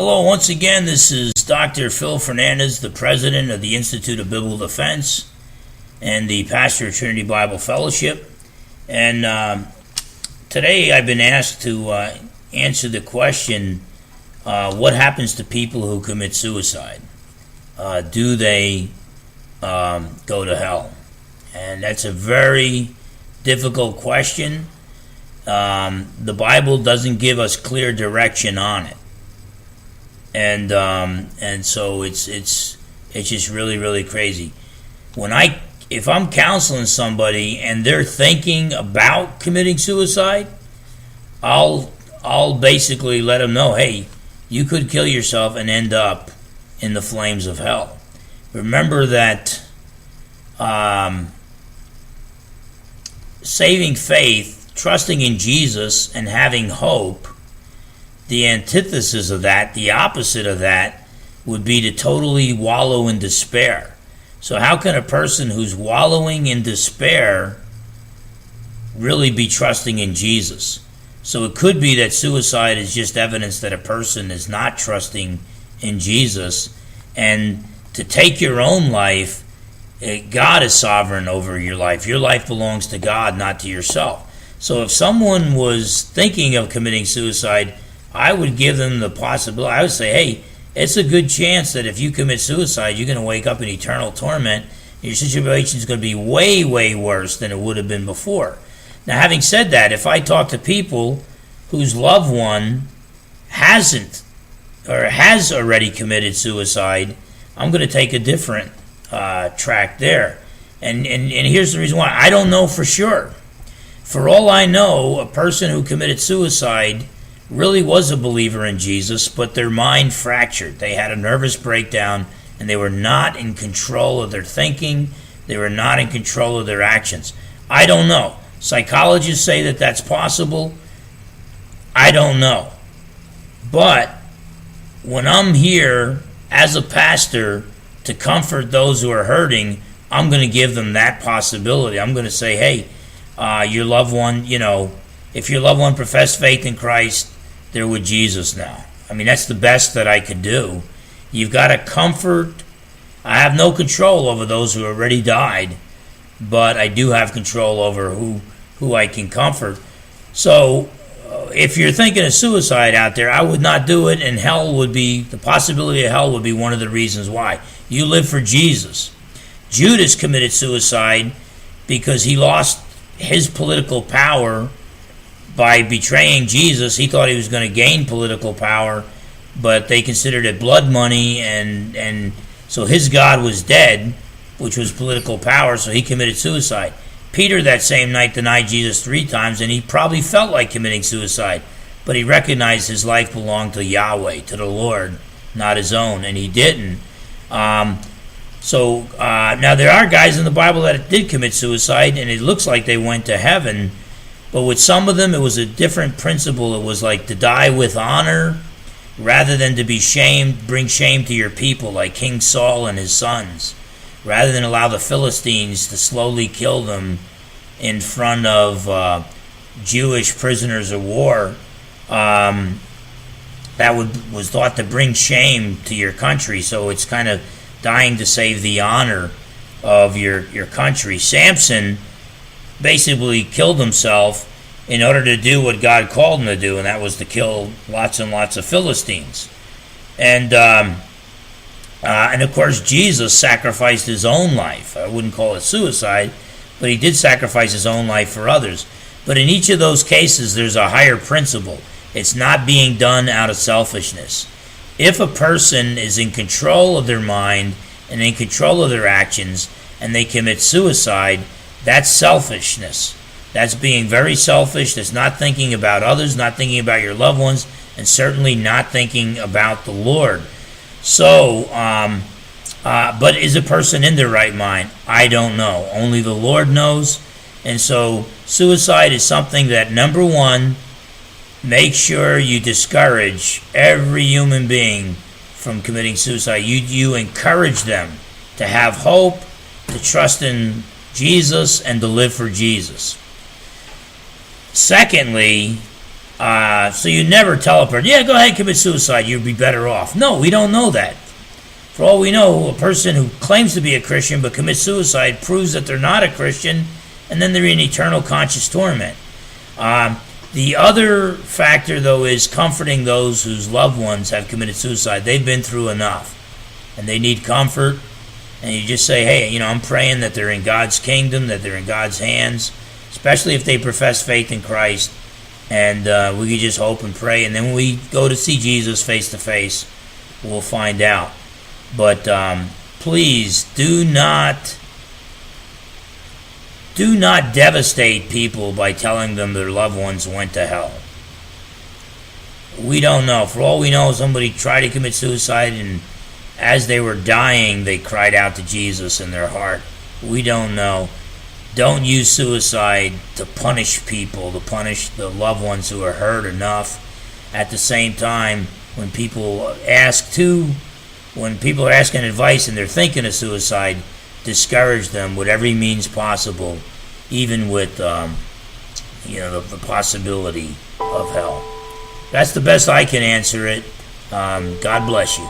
Hello, once again, this is Dr. Phil Fernandes, the president of the Institute of Biblical Defense and the pastor of Trinity Bible Fellowship. And today I've been asked to answer the question, what happens to people who commit suicide? Do they go to hell? And that's a very difficult question. The Bible doesn't give us clear direction on it. And so it's just really crazy. If I'm counseling somebody and they're thinking about committing suicide, I'll basically let them know, hey, you could kill yourself and end up in the flames of hell. Remember that saving faith, trusting in Jesus, and having hope, the antithesis of that, the opposite of that, would be to totally wallow in despair. So how can a person who's wallowing in despair really be trusting in Jesus? So it could be that suicide is just evidence that a person is not trusting in Jesus. And to take your own life, God is sovereign over your life. Your life belongs to God, not to yourself. So if someone was thinking of committing suicide, I would give them the possibility. I would say, hey, it's a good chance that if you commit suicide, you're going to wake up in eternal torment. Your situation is going to be way worse than it would have been before. Now, having said that, if I talk to people whose loved one hasn't or has already committed suicide, I'm going to take a different track there. And here's the reason why. I don't know for sure. For all I know, a person who committed suicide really was a believer in Jesus, but their mind fractured. They had a nervous breakdown, and they were not in control of their thinking. They were not in control of their actions. I don't know. Psychologists say that that's possible. I don't know. But when I'm here as a pastor to comfort those who are hurting, I'm going to give them that possibility. I'm going to say, hey, your loved one, if your loved one professed faith in Christ, they're with Jesus now. I mean, that's the best that I could do. You've got to comfort. I have no control over those who already died, but I do have control over who I can comfort. So if you're thinking of suicide out there, I would not do it, and the possibility of hell would be one of the reasons why. You live for Jesus. Judas committed suicide because he lost his political power by betraying Jesus. He thought he was going to gain political power, but they considered it blood money, and so his God was dead, which was political power, so he committed suicide. Peter that same night denied Jesus 3 times, and he probably felt like committing suicide, but he recognized his life belonged to Yahweh, to the Lord, not his own, and he didn't. Now there are guys in the Bible that did commit suicide, and it looks like they went to heaven. But with some of them, it was a different principle. It was like to die with honor rather than to be shamed, bring shame to your people, like King Saul and his sons, rather than allow the Philistines to slowly kill them in front of Jewish prisoners of war. That was thought to bring shame to your country. So it's kind of dying to save the honor of your country. Samson basically killed himself in order to do what God called him to do, and that was to kill lots and lots of Philistines. And of course, Jesus sacrificed his own life. I wouldn't call it suicide, but he did sacrifice his own life for others. But in each of those cases, there's a higher principle. It's not being done out of selfishness. If a person is in control of their mind and in control of their actions, and they commit suicide, that's selfishness. That's being very selfish. That's not thinking about others, not thinking about your loved ones, and certainly not thinking about the Lord. So, but is a person in their right mind? I don't know. Only the Lord knows. And so suicide is something that, number one, make sure you discourage every human being from committing suicide. You encourage them to have hope, to trust in Jesus, and to live for Jesus. Secondly, So you never tell a person, yeah, go ahead and commit suicide, you'd be better off. No, we don't know that. For all we know, a person who claims to be a Christian but commits suicide proves that they're not a Christian, and then they're in eternal conscious torment. The other factor, though, is comforting those whose loved ones have committed suicide. They've been through enough, and they need comfort. And you just say, hey, I'm praying that they're in God's kingdom, that they're in God's hands, especially if they profess faith in Christ. And we can just hope and pray. And then when we go to see Jesus face to face, we'll find out. But please do not devastate people by telling them their loved ones went to hell. We don't know. For all we know, somebody tried to commit suicide, and as they were dying, they cried out to Jesus in their heart. We don't know. Don't use suicide to punish people, to punish the loved ones who are hurt enough. At the same time, when people are asking advice and they're thinking of suicide, discourage them with every means possible, even with the possibility of hell. That's the best I can answer it. God bless you.